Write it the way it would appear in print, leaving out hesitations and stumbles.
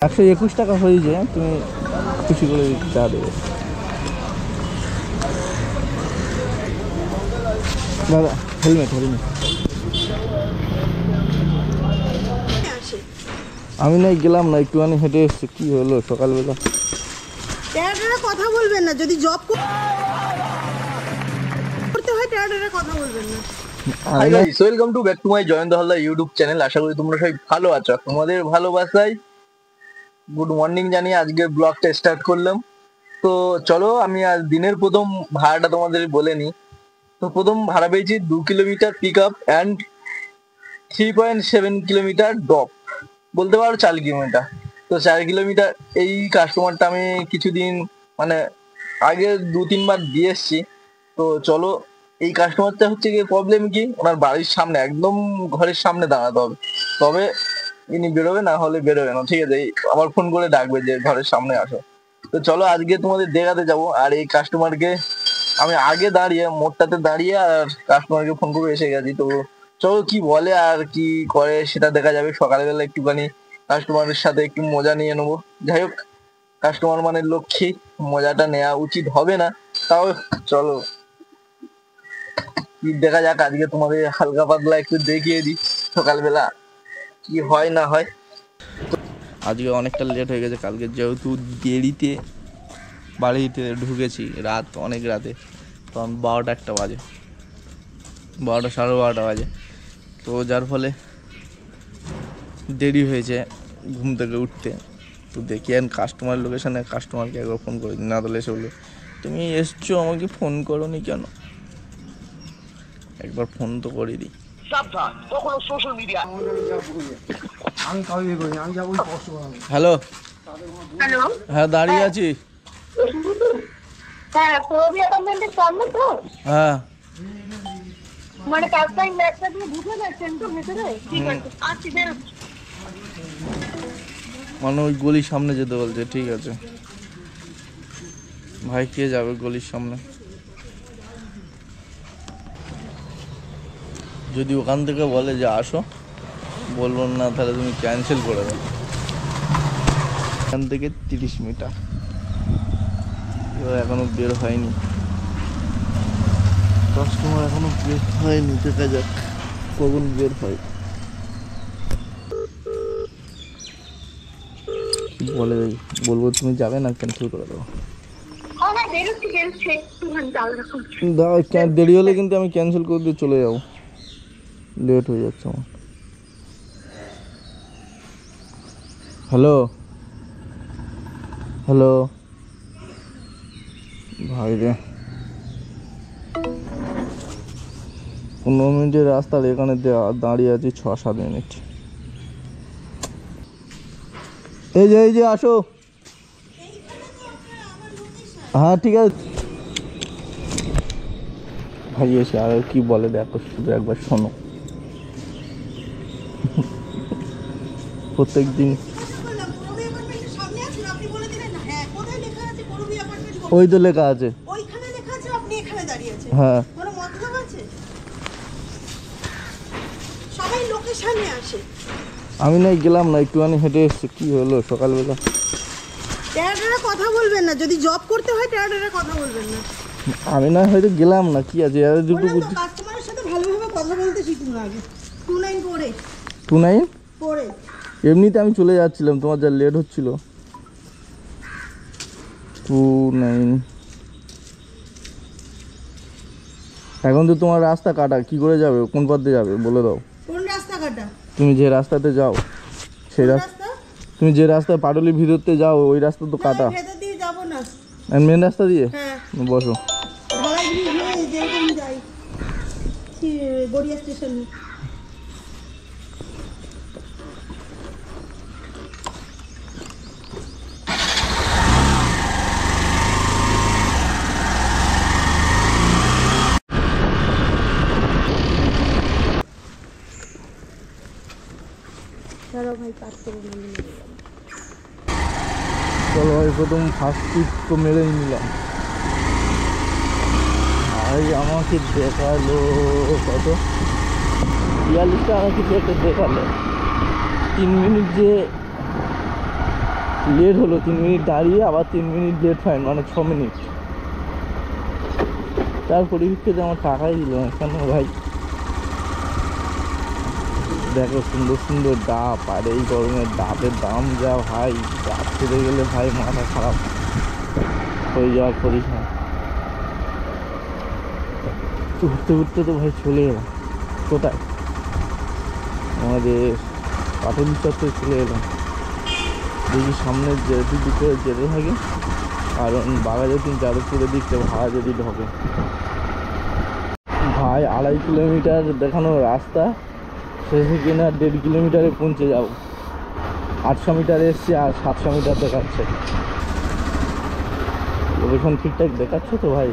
121 টাকা হয়েছে, তুমি খুশি করে চা দেবে। দাদা হেলমেট হেলমেট আমি নাই গেলাম না, একটুখানি হেঁটে এসছি। কি হলো সকালবেলা? কথা বলবেন না, যদি জব করতে হয় কথা বলবেন না। Hi guys, welcome to back to my Joyanta Haldar YouTube channel. আশা করি তোমরা সবাই ভালো আছো। তোমাদের ভালোবাসায় গুড মর্নিং জানিয়ে আজকে ব্লগটা স্টার্ট করলাম। তো চলো, আমি আজ দিনের প্রথম ভাড়াটা তোমাদের বলে নিই। তো প্রথম ভাড়া পেয়েছি 2 kilometre pick up and 3.7 kilometre drop, বলতে পারো 4 কিলোমিটার। তো 4 কিলোমিটার এই কাস্টমারটা আমি কিছুদিন মানে আগে 2-3 বার দিয়ে এসছি। তো চলো, এই কাস্টমারটা হচ্ছে গিয়ে প্রবলেম কি, ওনার বাড়ির সামনে একদম ঘরের সামনে দাঁড়াতে হবে, তবে ইনি বেরোবে, না হলে বেরোবে না। ঠিক আছে, আবার ফোন করে ডাকবে যে ঘরের সামনে আসো। তো চলো আজকে তোমাদের দেখাতে যাবো। আর এই কাস্টমারকে আমি আগে দাঁড়িয়ে মোড়টাতে দাঁড়িয়ে আর কাস্টমারকে ফোন করে এসে গেছি। তো চলো কি বলে আর কি করে সেটা দেখা যাবে। সকালবেলা একটুখানি কাস্টমারের সাথে একটু মজা নিয়ে নেবো। যাই হোক, কাস্টমার মানে লক্ষ্মী, মজাটা নেওয়া উচিত হবে না? তাও চলো কি দেখা যাক। আজকে তোমাদের হালকা পাতলা একটু দেখিয়ে দিই সকালবেলা কি হয় না হয়। আজকে অনেকটা লেট হয়ে গেছে, কালকে যেহেতু দেরিতে বাড়িতে ঢুকেছি, রাত অনেক রাতে, তখন 12টা বাজে, 12টা সাড়ে 12টা বাজে। তো যার ফলে দেরি হয়েছে ঘুম থেকে উঠতে। তো দেখি আর কাস্টমার লোকেশানে কাস্টমারকে একবার ফোন করে দিই, না তাহলে এসে বললো তুমি এসছো আমাকে ফোন করোনি কেন। একবার ফোন তো করে দিই। হ্যালো হ্যালো, হ্যাঁ দাঁড়িয়ে আছি। হ্যাঁ পূরবী অ্যাপার্টমেন্টের সামনে তো, হ্যাঁ মানে কাস্টমার ল্যাপটপ দিয়ে ঢুকে যাচ্ছেন তো ভিতরে? ঠিক আছে, আসছি বেরোচ্ছি। মানে ওই গলির সামনে যেতে বলছে। ঠিক আছে ভাই, কে যাবে গলির সামনে? যদি ওখান থেকে বলে যে আসো, বলবো না তাহলে তুমি ক্যান্সেল করে দাও। এখান থেকে 30 মিটার, এবার এখনো বের হয়নি কাস্টমার, এখনো বের হয়নি। দেখা যাক কখন বের হয়। বলে বলবো তুমি যাবে না, ক্যান্সেল করে দেবো। হ্যাঁ বেরোচ্ছি বেরোচ্ছি, একটুখানি চাল রাখুন। দাও, দেরি হলে কিন্তু আমি ক্যান্সেল করে দিয়ে চলে যাবো, লেট হয়ে যাচ্ছে আমার। হ্যালো হ্যালো ভাই রে, 15 মিনিটের রাস্তার এখানে দাঁড়িয়ে আছি 6-7 মিনিট। এই যে আসো। হ্যাঁ ঠিক আছে ভাই, এসে আর কি বলে দেখো, শুধু একবার শোনো। প্রত্যেক দিন ওই তো লেখা আছে, হ্যাঁ আমি নাই গেলাম না, একটুখানি হেঁটে এসছি। কি হলো সকালবেলা? কথা বলবেন না, যদি জব করতে হয় কথা বলবেন না। আমি না হয়তো গেলাম না, কি আছে আর দুটো কাস্টমারের সাথে ভালোভাবে কথা বলতে শিখুন আগে। 29 পড়ে 29 পড়ে এমনিতে আমি চলে যাচ্ছিলাম, তোমার যা লেট হচ্ছিল। 29 এখন তো তোমার রাস্তা কাটা, কি করে যাবে? কোন পথ দিয়ে যাবে বলে দাও। কোন রাস্তা কাটা? তুমি যে রাস্তাতে যাও সেই রাস্তা, তুমি যে রাস্তায় পাটলির ভিতরতে যাও ওই রাস্তা তো কাটা। ভেতর দিয়ে যাব না, মেন রাস্তা দিয়ে হ্যাঁ বসো। ঢালাই ব্রিজ হয়ে যেরকম যাই গড়িয়া স্টেশনে। চলো ভাই, কাজ করে চলো ভাই, প্রথম ফার্স্ট সিট তো মেরেই নিলাম। ভাই আমাকে দেখালো কত, 42 টাকা কিছু একটা দেখালো। 3 মিনিট যে লেট হলো 3 মিনিট দাঁড়িয়ে, আবার 3 মিনিট লেট ফাইন, মানে 6 মিনিট। তার পরিপ্রেক্ষিতে আমার টাকাই দিল না কেন ভাই? দেখো সুন্দর সুন্দর ডাব, আর এই গরমের ডাবের দাম যা ভাই, ডাব খেতে গেলে ভাই মাথা খারাপ হয়ে যাওয়ার পরীক্ষা। উঠতে উঠতে তো ভাই চলে এলাম কোথায়, আমাদের পাটুলি চত্বরে চলে এলাম। দেখি সামনে যদি করে যেতে থাকে, কারণ বাঘাযতীন যাদবপুরের দিকটা ভাড়া যদি ঢোকে ভাই 2.5 কিলোমিটার দেখানো রাস্তা, শেষে কিনা 1.5 কিলোমিটারে পৌঁছে যাব। 800 মিটার এসছি আর 700 মিটার দেখাচ্ছে। লোকেশন ঠিকঠাক দেখাচ্ছে তো ভাই?